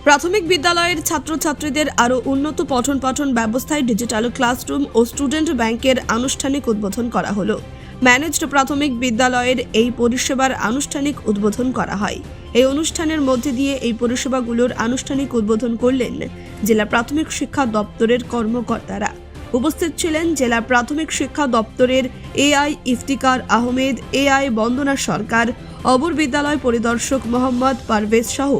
প্রাথমিক বিদ্যালয়ের ছাত্রছাত্রীদের আরও উন্নত পঠন পাঠন ব্যবস্থায় ডিজিটাল ক্লাসরুম ও স্টুডেন্ট ব্যাংকের আনুষ্ঠানিক উদ্বোধন করা হলো। ম্যানেজড প্রাথমিক বিদ্যালয়ের এই পরিষেবার আনুষ্ঠানিক উদ্বোধন করা হয়। এই অনুষ্ঠানের মধ্যে দিয়ে এই পরিষেবাগুলোর আনুষ্ঠানিক উদ্বোধন করলেন জেলা প্রাথমিক শিক্ষা দপ্তরের কর্মকর্তারা। উপস্থিত ছিলেন জেলা প্রাথমিক শিক্ষা দপ্তরের এআই ইফতিকার আহমেদ, এআই বন্দনা সরকার, অবর বিদ্যালয় পরিদর্শক মোহাম্মদ পারভেজ সহ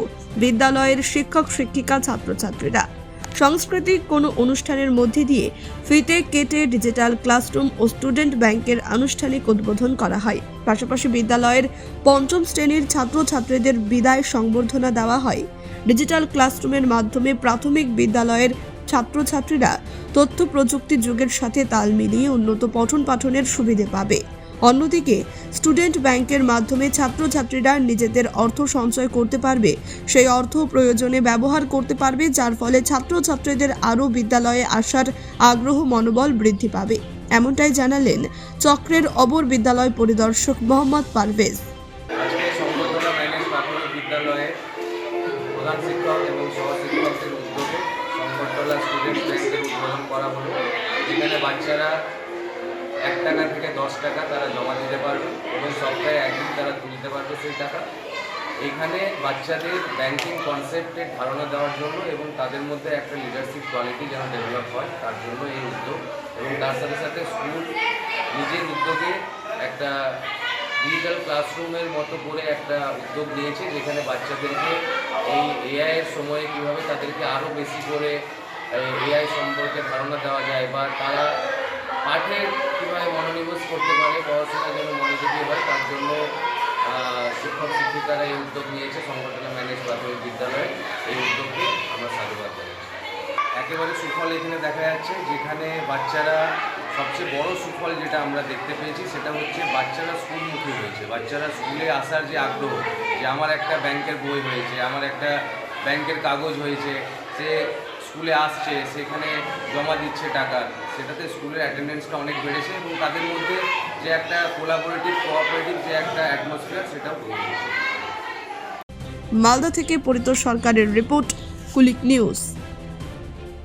বিদ্যালয়ের শিক্ষক শিক্ষিকা ছাত্রছাত্রীরা। সাংস্কৃতিক কোনো অনুষ্ঠানের মধ্যে দিয়ে ফিতে কেটে ডিজিটাল ক্লাসরুম ও স্টুডেন্ট ব্যাংকের আনুষ্ঠানিক উদ্বোধন করা হয়। পাশাপাশি বিদ্যালয়ের পঞ্চম শ্রেণীর ছাত্রছাত্রীদের বিদায় সংবর্ধনা দেওয়া হয়। ডিজিটাল ক্লাসরুমের মাধ্যমে প্রাথমিক বিদ্যালয়ের ছাত্রছাত্রীরা তথ্য প্রযুক্তি যুগের সাথে তাল মিলিয়ে উন্নত পঠন পাঠনের সুবিধে পাবে। অন্যদিকে স্টুডেন্ট ব্যাংকের মাধ্যমে ছাত্রছাত্রীরা নিজেদের অর্থ সঞ্চয় করতে পারবে, সেই অর্থ প্রয়োজনে ব্যবহার করতে পারবে, যার ফলে ছাত্রছাত্রীদের আরও বিদ্যালয়ে আসার আগ্রহ মনোবল বৃদ্ধি পাবে। এমনটাই জানালেন চক্রের অবর বিদ্যালয় পরিদর্শক মোহাম্মদ পারভেজ। প্রধান শিক্ষক এবং সহশিক্ষকদের উদ্যোগে সংকটতলা স্টুডেন্ট ব্যাংকের উদ্বোধন করা হলো। এখানে বাচ্চারা 1 টাকা থেকে 10 টাকা তারা জমা দিতে পারবে এবং সপ্তাহে একদিন তারা তুলতে পারবে সেই টাকা। এখানে বাচ্চাদের ব্যাংকিং কনসেপ্টের ধারণা দেওয়ার জন্য এবং তাদের মধ্যে একটা লিডারশিপ কোয়ালিটি যেন ডেভেলপ হয় তার জন্য এই উদ্যোগ। এবং তার সাথে সাথে স্কুল নিজের উদ্যোগে একটা ডিজিটাল ক্লাসরুমের মতো করে একটা উদ্যোগ নিয়েছে, যেখানে বাচ্চাদেরকে এই এআইয়ের সময়ে কীভাবে তাদেরকে আরও বেশি করে এআই সম্পর্কে ধারণা দেওয়া যায় বা তারা পাঠে কীভাবে মনোনিবেশ করতে পারে, পড়াশোনা যেন মনোযোগী হয় তার জন্য শিক্ষক শিক্ষিকারা এই উদ্যোগ নিয়েছে। সংগঠনের ম্যানেজ প্রাথমিক বিদ্যালয়ে এই উদ্যোগকে আমরা সাধুবাদ জানাচ্ছি। একেবারে সুফল এখানে দেখা যাচ্ছে, যেখানে বাচ্চারা সবচেয়ে বড় সুফল যেটা আমরা দেখতে পেয়েছি সেটা হচ্ছে বাচ্চারা স্কুলমুখী হয়েছে। বাচ্চারা স্কুলে আসার যে আগ্রহ, যে আমার একটা ব্যাংকের বই হয়েছে, আমার একটা ব্যাংকের কাগজ হয়েছে, সে স্কুলে আসছে, সেখানে জমা দিচ্ছে টাকা, সেটাতে স্কুলের অ্যাটেন্ডেন্সটা অনেক বেড়েছে এবং তাদের মধ্যে যে একটা কোঅপারেটিভ যে একটা অ্যাটমসফিয়ার সেটাও তৈরি হয়েছে। মালদা থেকে পরিতোষ সরকারের রিপোর্ট, কুলিক নিউজ।